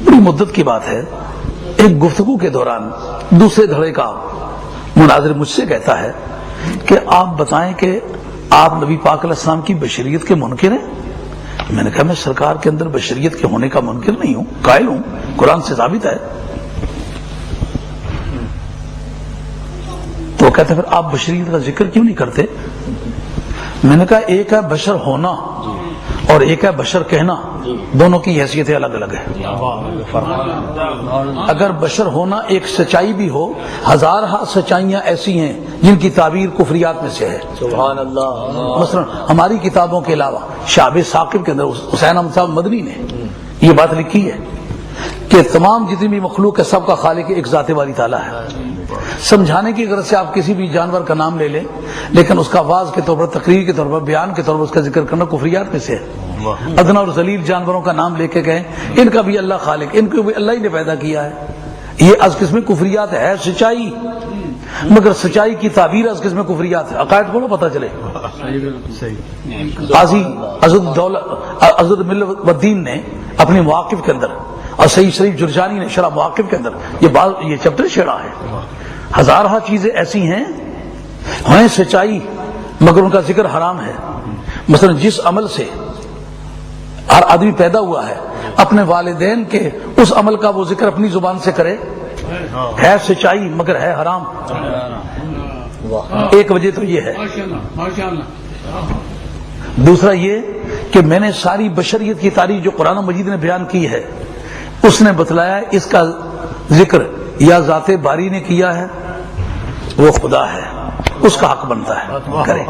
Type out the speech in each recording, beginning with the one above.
بڑی مدت کی بات ہے، ایک گفتگو کے دوران دوسرے دھڑے کا مناظر مجھ سے کہتا ہے کہ آپ بتائیں کہ آپ نبی پاک علیہ السلام کی بشریت کے منکر ہیں؟ میں نے کہا میں سرکار کے اندر بشریت کے ہونے کا منکر نہیں ہوں، قائل ہوں، قرآن سے ثابت ہے۔ تو وہ کہتے ہیں پھر آپ بشریت کا ذکر کیوں نہیں کرتے؟ میں نے کہا ایک ہے بشر ہونا اور ایک ہے بشر کہنا، دونوں کی حیثیتیں الگ الگ ہیں۔ اگر بشر ہونا ایک سچائی بھی ہو، ہزارہ سچائیاں ایسی ہیں جن کی تعبیر کفریات میں سے ہے۔ سبحان اللہ۔ مثلا ہماری کتابوں کے علاوہ شعب ثاقب کے اندر حسین احمد صاحب مدنی نے یہ بات لکھی ہے کہ تمام جتنی بھی مخلوق ہے سب کا خالق ایک ذات والی تعالیٰ ہے۔ سمجھانے کی غرض سے آپ کسی بھی جانور کا نام لے لیں، لیکن اس کا واضح کے طور پر، تقریر کے طور پر، بیان کے طور پر اس کا ذکر کرنا کفریات میں سے ہے۔ ادنا اور ذلیل جانوروں کا نام لے کے کہیں ان کا بھی اللہ خالق، ان کو بھی اللہ ہی نے پیدا کیا ہے، یہ از قسم کفریات ہے سچائی، مگر سچائی کی تعبیر از قسم کفریات ہے۔ عقائد کو پتہ چلے۔ قاضی عزد ملت الدین نے اپنے مواقف کے اندر اور سید شریف جرجانی نے شرح مواقف کے اندر یہ چیپٹر چھیڑا ہے۔ ہزارہ چیزیں ایسی ہیں سچائی مگر ان کا ذکر حرام ہے۔ مثلا جس عمل سے ہر آدمی پیدا ہوا ہے، اپنے والدین کے اس عمل کا وہ ذکر اپنی زبان سے کرے، ہے سچائی مگر ہے حرام۔ ایک وجہ تو یہ ہے۔ دوسرا یہ کہ میں نے ساری بشریت کی تاریخ جو قرآن مجید نے بیان کی ہے اس نے بتلایا اس کا ذکر یا ذات باری نے کیا ہے، وہ خدا ہے، اس کا حق بنتا ہے کرے۔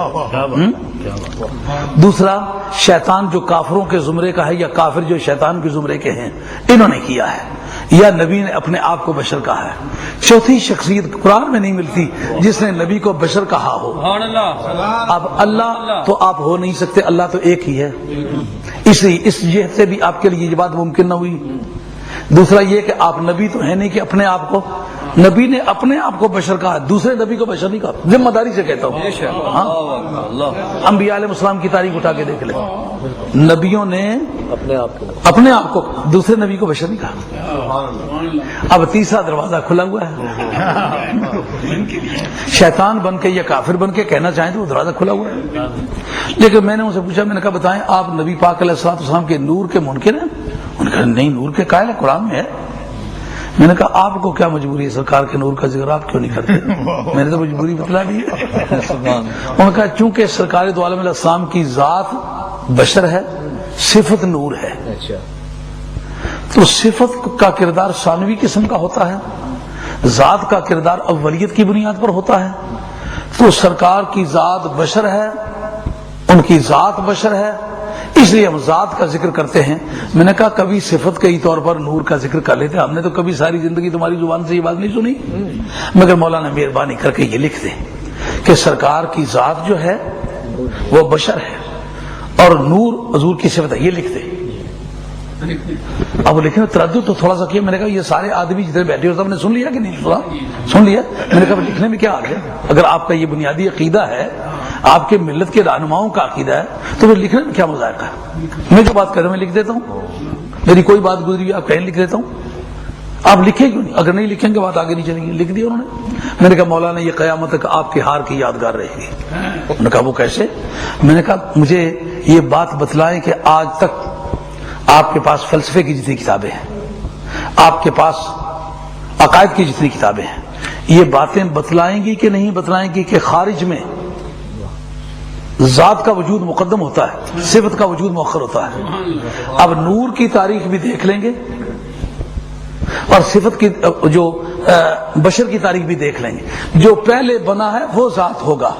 دوسرا شیطان جو کافروں کے زمرے کا ہے یا کافر جو شیطان کے زمرے کے ہیں انہوں نے کیا ہے، یا نبی نے اپنے آپ کو بشر کہا ہے۔ چوتھی شخصیت قرآن میں نہیں ملتی جس نے نبی کو بشر کہا ہو۔ اب اللہ تو آپ ہو نہیں سکتے، اللہ تو ایک ہی ہے، اس لیے اس جہت سے بھی آپ کے لیے یہ بات ممکن نہ ہوئی۔ دوسرا یہ کہ آپ نبی تو ہے نہیں کہ اپنے آپ کو، نبی نے اپنے آپ کو بشر کہا، دوسرے نبی کو بشر نہیں کہا، ذمہ داری سے کہتا ہوں۔ انبیاء علیہ السلام کی تاریخ اٹھا کے دیکھ لیں، نبیوں نے اپنے آپ کو دوسرے نبی کو بشر نہیں کہا۔ اب تیسرا دروازہ کھلا ہوا ہے، شیطان بن کے یا کافر بن کے کہنا چاہیں تو وہ دروازہ کھلا ہوا ہے۔ لیکن میں نے ان سے پوچھا، میں نے کہا بتائیں آپ نبی پاک علیہ السلام کے نور کے منکر ہیں؟ انہوں نے کہا نہیں، نور کے قائل ہے، قرآن میں ہے۔ میں نے کہا آپ کو کیا مجبوری ہے سرکار کے نور کا ذکر آپ کیوں نہیں کرتے؟ میں نے تو مجبوری بتلا دی ہے۔ انہوں نے کہا چونکہ سرکار دو عالم علیہ السلام کی ذات بشر ہے، صفت نور ہے، تو صفت کا کردار ثانوی قسم کا ہوتا ہے، ذات کا کردار اولیت کی بنیاد پر ہوتا ہے۔ تو سرکار کی ذات بشر ہے، ان کی ذات بشر ہے، اس لیے ہم ذات کا ذکر کرتے ہیں۔ میں نے کہا کبھی صفت کے ہی طور پر نور کا ذکر کر لیتے، ہم نے تو کبھی ساری زندگی تمہاری زبان سے یہ بات نہیں سنی، مگر مولانا مہربانی کر کے یہ لکھ دیں کہ سرکار کی ذات جو ہے وہ بشر ہے اور نور حضور کی صفت ہے، یہ لکھ دیں۔ اب لکھنے میں تردد تو تھوڑا سا کیا، میں نے کہا یہ سارے آدمی جتنے بیٹھے ہو سب نے سن لیا کہ نہیں سنا؟ سن لیا۔ میں نے کہا لکھنے میں کیا آ گیا؟ اگر آپ کا یہ بنیادی عقیدہ ہے، آپ کے ملت کے رہنماؤں کا عقیدہ ہے، تو پھر لکھنے میں کیا مذائقہ ہے؟ میں جو بات کر رہا ہوں میں لکھ دیتا ہوں، میری کوئی بات گزری آپ کہیں لکھ دیتا ہوں، آپ لکھیں کیوں نہیں؟ اگر نہیں لکھیں گے بات آگے نہیں چلے گی۔ لکھ دیا انہوں نے۔ میں نے کہا مولانا یہ قیامت تک آپ کے ہار کی یادگار رہے گی۔ انہوں نے کہا وہ کیسے؟ میں نے کہا مجھے یہ بات بتلائیں کہ آج تک آپ کے پاس فلسفے کی جتنی کتابیں ہیں، آپ کے پاس عقائد کی جتنی کتابیں ہیں، یہ باتیں بتلائیں گی کہ نہیں بتلائیں گی کہ خارج میں ذات کا وجود مقدم ہوتا ہے، صفت کا وجود مؤخر ہوتا ہے۔ اب نور کی تاریخ بھی دیکھ لیں گے اور صفت کی جو بشر کی تاریخ بھی دیکھ لیں گے۔ جو پہلے بنا ہے وہ ذات ہوگا،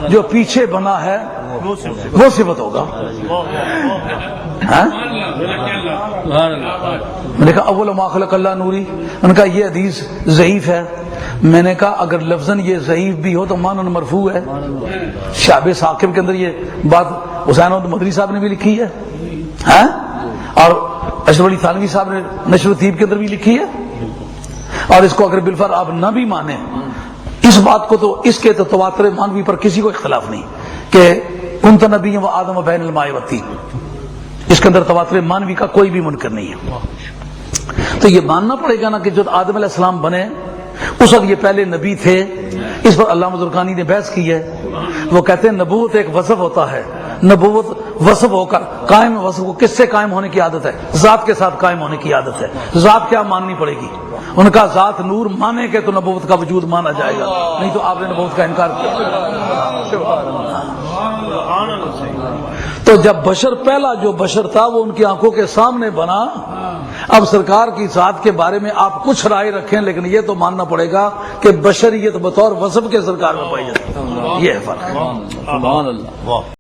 جو پیچھے بنا ہے وہ صفت ہوگا۔ میں نے کہا اول ما خلق اللہ نوری، میں نے کہا یہ حدیث ضعیف ہے۔ میں نے کہا اگر لفظاً یہ ضعیف بھی ہو تو معنی مرفوع ہے۔ شعب ثاقب کے اندر یہ بات حسین احمد مدنی صاحب نے بھی لکھی ہے، اور اشرف علی تھانوی صاحب نے نشر الطیب کے اندر بھی لکھی ہے۔ اور اس کو اگر بالفرض آپ نہ بھی مانیں اس بات کو، تو اس کے تو تواتر مانوی پر کسی کو اختلاف نہیں کہ کنت نبی و آدم بین الماء والطین، اس کے اندر تواتر مانوی کا کوئی بھی منکر نہیں ہے۔ تو یہ ماننا پڑے گا نا کہ جو آدم علیہ السلام بنے اس وقت یہ پہلے نبی تھے. اس پر علامہ زرقانی نے بحث کی ہے. وہ کہتے ہیں نبوت ایک وصف ہوتا ہے, نبوت وصف ہو کر قائم, وصف کو کس سے قائم ہونے کی عادت ہے؟ ذات کے ساتھ قائم ہونے کی عادت ہے. ذات کیا ماننی پڑے گی؟ ان کا ذات نور مانے کہ تو نبوت کا وجود مانا جائے گا, نہیں تو آپ نے نبوت کا انکار کیا. تو جب بشر پہلا جو بشر تھا وہ ان کی آنکھوں کے سامنے بنا. اب سرکار کی ذات کے بارے میں آپ کچھ رائے رکھیں لیکن یہ تو ماننا پڑے گا کہ بشریت بطور وصف کے سرکار میں پائی جاتی ہے. یہ ہے فرق.